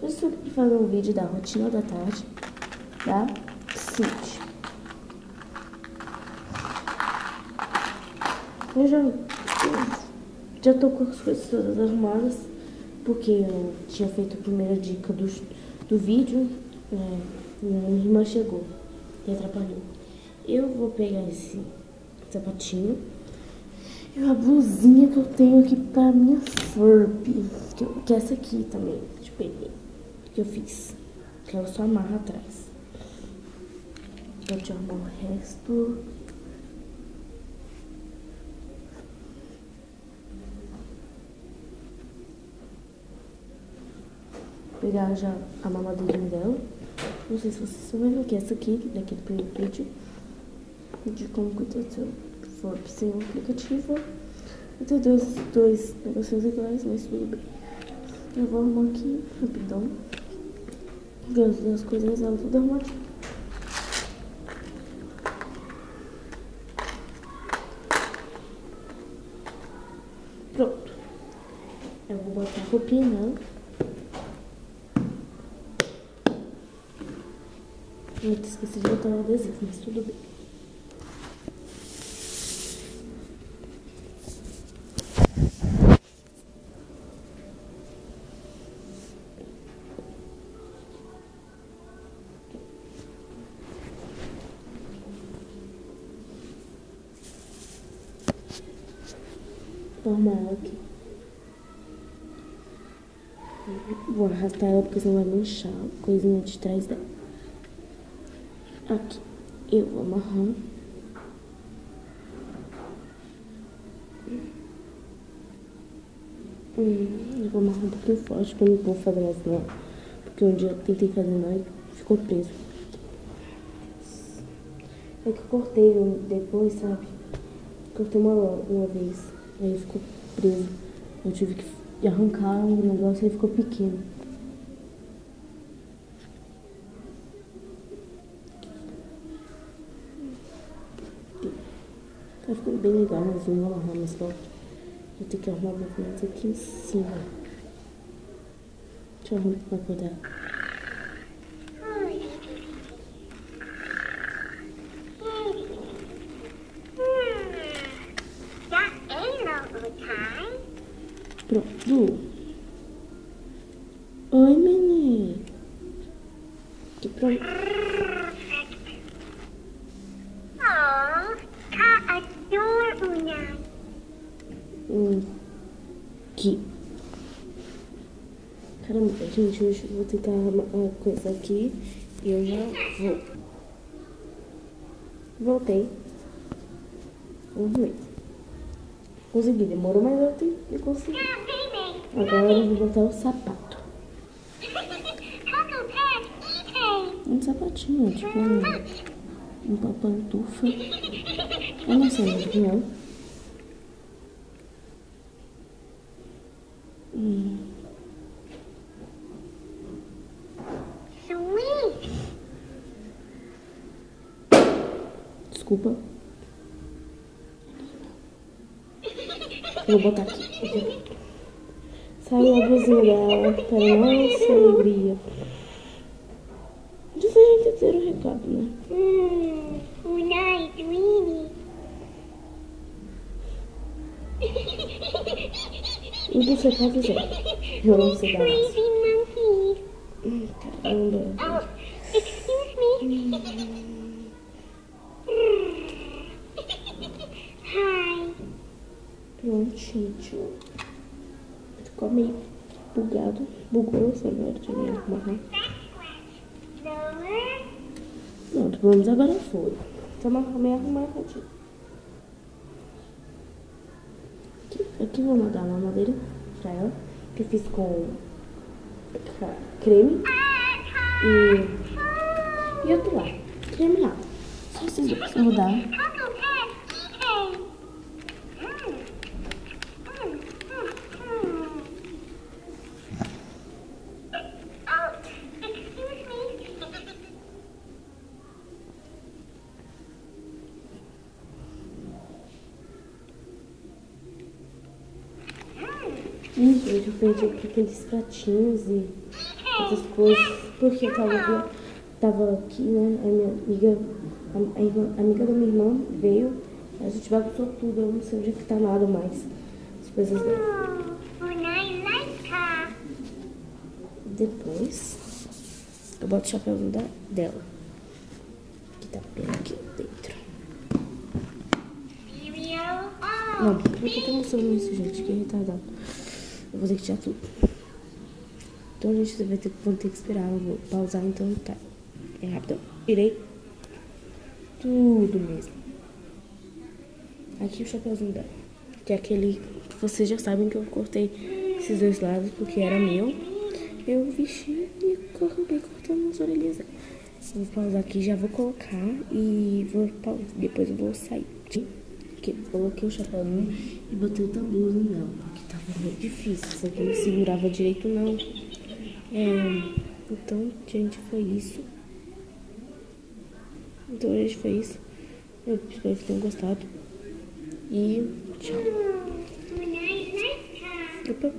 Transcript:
Eu estou aqui para fazer um vídeo da rotina da tarde da Cindy. Eu já tô com as coisas todas arrumadas, porque eu tinha feito a primeira dica do vídeo. Minha irmã chegou e atrapalhou. Eu vou pegar esse sapatinho e uma blusinha que eu tenho aqui pra minha Furby, que é essa aqui também, que eu peguei, que eu fiz, que ela só amarra atrás. Vou te arrumar o resto. Vou pegar já a mamadeirinha dela. Não sei se vocês estão vendo, que é essa aqui, daqui do primeiro vídeo, de como cuidar do seu Furby sem o aplicativo. Eu tenho dois negocinhos iguais, mas tudo bem. Eu vou arrumar aqui, rapidão. As coisinhas dela tudo arrumadinho. Pronto. Eu vou botar a roupinha nela. Eu esqueci de botar o adesivo, mas tudo bem. Vou arrumar ela aqui. Vou arrastar ela porque senão vai manchar a coisinha de trás dela. Aqui. Eu vou amarrar. Eu vou amarrar um pouquinho forte pra não vou fazer mais não. Porque um dia eu tentei fazer mais e ficou preso. É que eu cortei depois, sabe? Cortei uma vez. Aí ficou preso. Eu tive que arrancar o negócio e ficou pequeno. Tá ficando bem legal, mas não vou amarrar mais forte. Vou ter que arrumar o movimento aqui em cima. Deixa eu arrumar pra acordar. Pronto. Oi, neném. Aqui, pronto. Aqui. Caramba, gente, hoje eu vou tentar a coisa aqui e eu já vou. Voltei. Vamos ver. Consegui, demorou, mas eu consegui. Agora eu vou botar o sapato. Um sapatinho, tipo uma pantufa. Eu não sei muito não. Desculpa. Vou botar aqui. Saiu a blusinha dela para nossa alegria. Diz a gente ter o recado, né? Night, Winnie. E você quer dizer? Eu não sei dar Crazy monkey. Caramba. Oh, excuse me. Hi. Prontinho. Ficou meio bugado. Bugou essa merda de me arrumar. Pronto, pelo menos agora foi. Então meio arrumadinho. Aqui vou mandar uma madeira pra ela, que eu fiz com creme e outro lá, creme lá. Só esses dois. Eu vou dar. Gente, eu perdi aqui aqueles pratinhos e Mas depois, porque eu tava aqui, né? A minha amiga, a amiga da minha irmã veio, a gente bagunçou tudo, eu não sei onde é que tá nada mais. As coisas dela. Depois, eu boto o chapéu dela, que tá bem aqui dentro. Não, por que eu tô mostrando isso, gente? Que retardado. Eu vou ter que tirar tudo. Então, gente, você vai ter que esperar. Eu vou pausar, então tá. É rápido. Tirei tudo mesmo. Aqui o chapéuzinho dela. Que é aquele que vocês já sabem que eu cortei esses dois lados porque era meu. Eu vesti e acabei cortando as orelhas dela. Vou pausar aqui, já vou colocar e depois eu vou sair. Coloquei o chapéu nela e botei outra blusa nela, porque tava meio difícil. Isso aqui não segurava direito, não. Então, gente, foi isso. Eu espero que tenham gostado. E tchau. Opa.